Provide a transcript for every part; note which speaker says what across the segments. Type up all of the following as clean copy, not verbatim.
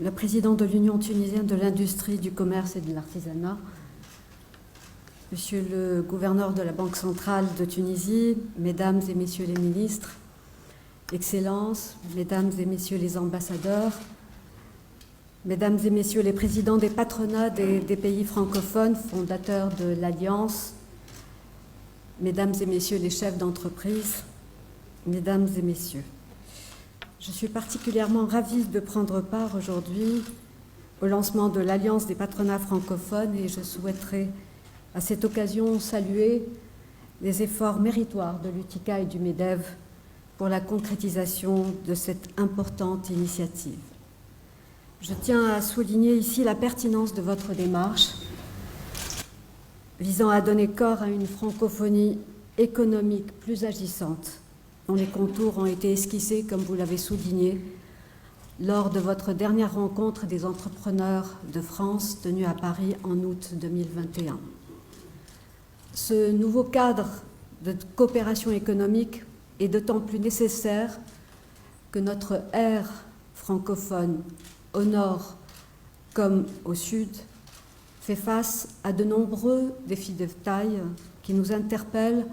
Speaker 1: le président de l'Union tunisienne de l'industrie, du commerce et de l'artisanat, Monsieur le gouverneur de la Banque centrale de Tunisie, Mesdames et Messieurs les ministres, Excellences, Mesdames et Messieurs les ambassadeurs, Mesdames et Messieurs les présidents des patronats des pays francophones, fondateurs de l'Alliance, Mesdames et Messieurs les chefs d'entreprise, Mesdames et Messieurs, je suis particulièrement ravie de prendre part aujourd'hui au lancement de l'Alliance des patronats francophones et je souhaiterais à cette occasion saluer les efforts méritoires de l'UTICA et du MEDEV pour la concrétisation de cette importante initiative. Je tiens à souligner ici la pertinence de votre démarche visant à donner corps à une francophonie économique plus agissante, dont les contours ont été esquissés, comme vous l'avez souligné, lors de votre dernière rencontre des entrepreneurs de France tenue à Paris en août 2021. Ce nouveau cadre de coopération économique est d'autant plus nécessaire que notre ère francophone, au nord comme au sud, fait face à de nombreux défis de taille qui nous interpellent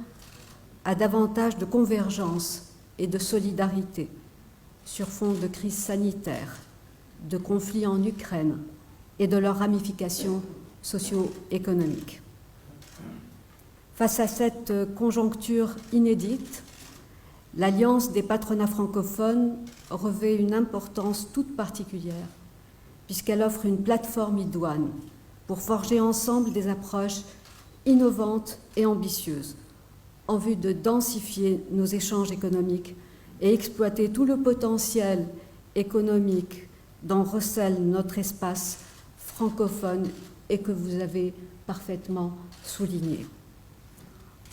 Speaker 1: à davantage de convergence et de solidarité sur fond de crise sanitaire, de conflits en Ukraine et de leurs ramifications socio-économiques. Face à cette conjoncture inédite, l'Alliance des patronats francophones revêt une importance toute particulière puisqu'elle offre une plateforme idoine pour forger ensemble des approches innovantes et ambitieuses en vue de densifier nos échanges économiques et exploiter tout le potentiel économique dont recèle notre espace francophone et que vous avez parfaitement souligné.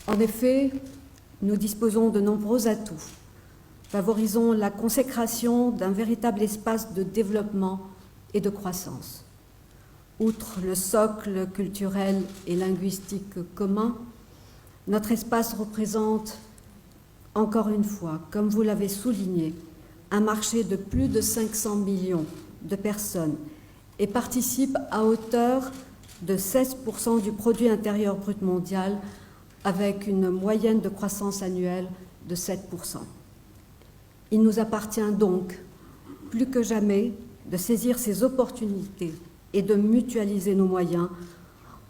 Speaker 1: En effet, nous disposons de nombreux atouts. Favorisons la consécration d'un véritable espace de développement et de croissance. Outre le socle culturel et linguistique commun, notre espace représente, encore une fois, comme vous l'avez souligné, un marché de plus de 500 millions de personnes et participe à hauteur de 16% du produit intérieur brut mondial avec une moyenne de croissance annuelle de 7%. Il nous appartient donc, plus que jamais, de saisir ces opportunités et de mutualiser nos moyens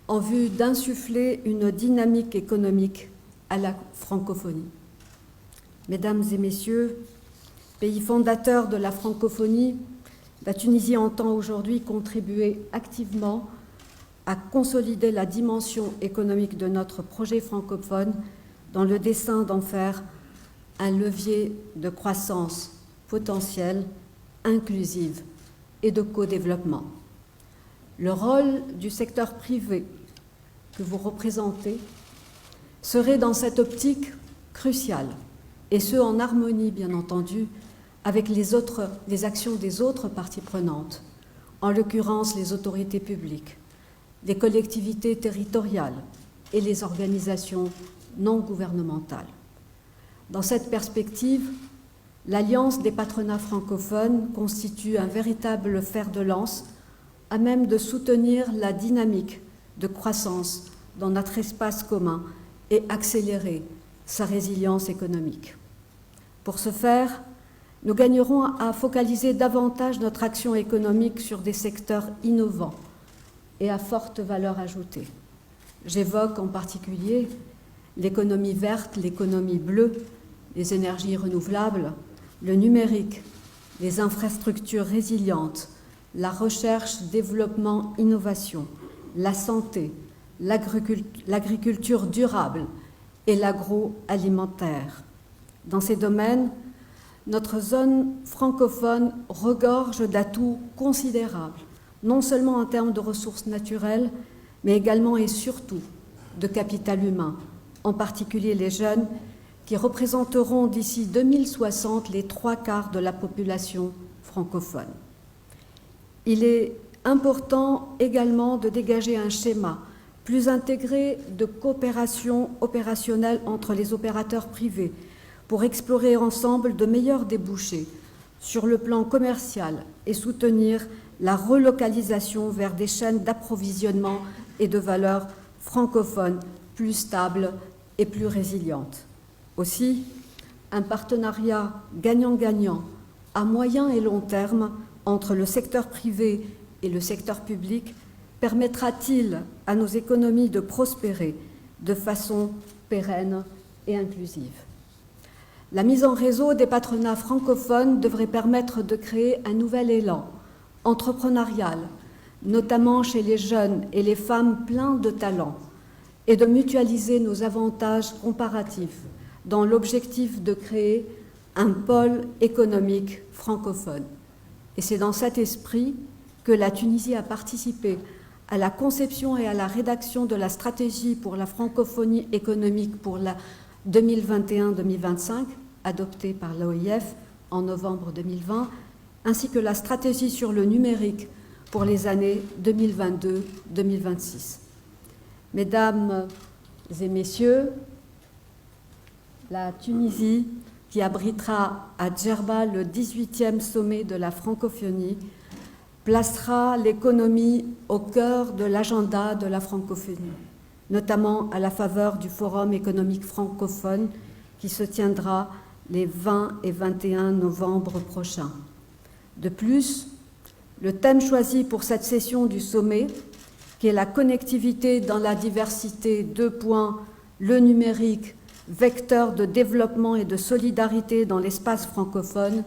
Speaker 1: en vue d'insuffler une dynamique économique à la francophonie. Mesdames et Messieurs, pays fondateur de la francophonie, la Tunisie entend aujourd'hui contribuer activement à consolider la dimension économique de notre projet francophone dans le dessein d'en faire un levier de croissance potentielle, inclusive et de co-développement. Le rôle du secteur privé que vous représentez serait dans cette optique crucial, et ce en harmonie bien entendu avec les actions des autres parties prenantes, en l'occurrence les autorités publiques, les collectivités territoriales et les organisations non gouvernementales. Dans cette perspective, l'Alliance des patronats francophones constitue un véritable fer de lance à même de soutenir la dynamique de croissance dans notre espace commun et accélérer sa résilience économique. Pour ce faire, nous gagnerons à focaliser davantage notre action économique sur des secteurs innovants et à forte valeur ajoutée. J'évoque en particulier l'économie verte, l'économie bleue, les énergies renouvelables, le numérique, les infrastructures résilientes, la recherche, développement, innovation, la santé, l'agriculture durable et l'agroalimentaire. Dans ces domaines, notre zone francophone regorge d'atouts considérables, non seulement en termes de ressources naturelles, mais également et surtout de capital humain, en particulier les jeunes, qui représenteront d'ici 2060 les 3/4 de la population francophone. Il est important également de dégager un schéma plus intégré de coopération opérationnelle entre les opérateurs privés pour explorer ensemble de meilleurs débouchés sur le plan commercial et soutenir la relocalisation vers des chaînes d'approvisionnement et de valeur francophones plus stables et plus résilientes. Aussi, un partenariat gagnant-gagnant à moyen et long terme entre le secteur privé et le secteur public permettra-t-il à nos économies de prospérer de façon pérenne et inclusive? La mise en réseau des patronats francophones devrait permettre de créer un nouvel élan entrepreneurial, notamment chez les jeunes et les femmes pleins de talent, et de mutualiser nos avantages comparatifs dans l'objectif de créer un pôle économique francophone. Et c'est dans cet esprit que la Tunisie a participé à la conception et à la rédaction de la stratégie pour la francophonie économique pour la 2021-2025, adoptée par l'OIF en novembre 2020, ainsi que la stratégie sur le numérique pour les années 2022-2026. Mesdames et messieurs, la Tunisie, qui abritera à Djerba le 18e sommet de la francophonie, placera l'économie au cœur de l'agenda de la francophonie, notamment à la faveur du Forum économique francophone qui se tiendra les 20 et 21 novembre prochains. De plus, le thème choisi pour cette session du sommet, qui est la connectivité dans la diversité, le numérique, vecteur de développement et de solidarité dans l'espace francophone,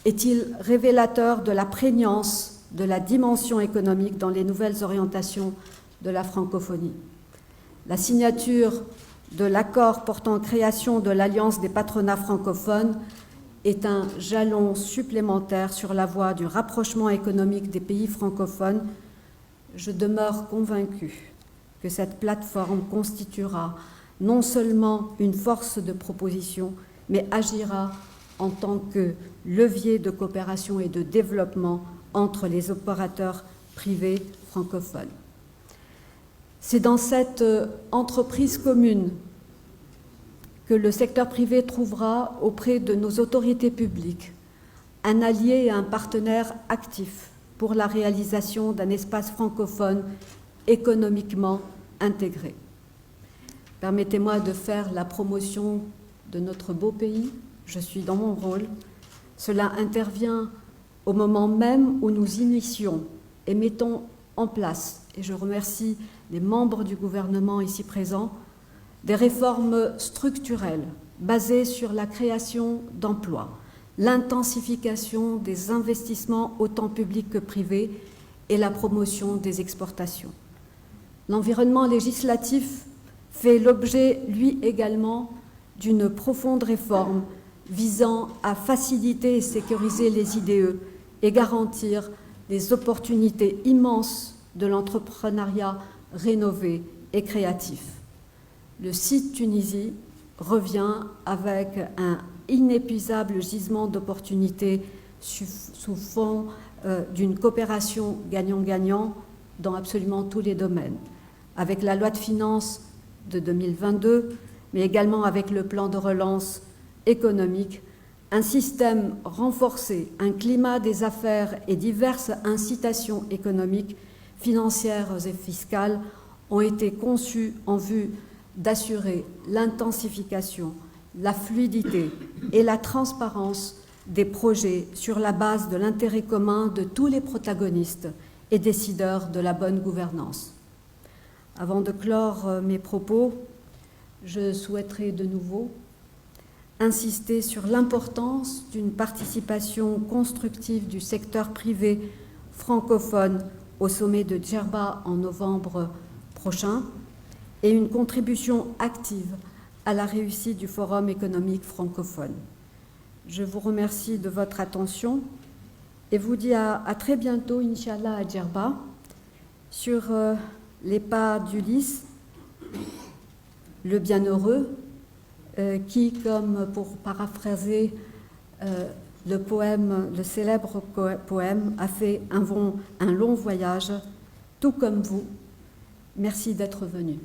Speaker 1: est-il révélateur de la prégnance de la dimension économique dans les nouvelles orientations de la francophonie. La signature de l'accord portant création de l'Alliance des patronats francophones est un jalon supplémentaire sur la voie du rapprochement économique des pays francophones. Je demeure convaincue que cette plateforme constituera non seulement une force de proposition, mais agira en tant que levier de coopération et de développement entre les opérateurs privés francophones. C'est dans cette entreprise commune que le secteur privé trouvera auprès de nos autorités publiques un allié et un partenaire actif pour la réalisation d'un espace francophone économiquement intégré. Permettez-moi de faire la promotion de notre beau pays. Je suis dans mon rôle. Cela intervient au moment même où nous initions et mettons en place, et je remercie les membres du gouvernement ici présents, des réformes structurelles basées sur la création d'emplois, l'intensification des investissements autant publics que privés et la promotion des exportations. L'environnement législatif fait l'objet, lui également, d'une profonde réforme visant à faciliter et sécuriser les IDE et garantir les opportunités immenses de l'entrepreneuriat rénové et créatif. Le site Tunisie revient avec un inépuisable gisement d'opportunités sous fond d'une coopération gagnant-gagnant dans absolument tous les domaines, avec la loi de finances de 2022, mais également avec le plan de relance économique, un système renforcé, un climat des affaires et diverses incitations économiques, financières et fiscales ont été conçus en vue d'assurer l'intensification, la fluidité et la transparence des projets sur la base de l'intérêt commun de tous les protagonistes et décideurs de la bonne gouvernance. Avant de clore mes propos, je souhaiterais de nouveau insister sur l'importance d'une participation constructive du secteur privé francophone au sommet de Djerba en novembre prochain et une contribution active à la réussite du Forum économique francophone. Je vous remercie de votre attention et vous dis à très bientôt, Inch'Allah, à Djerba, sur les pas d'Ulysse, le bienheureux, qui, comme pour paraphraser le célèbre poème, a fait un long voyage, tout comme vous. Merci d'être venu.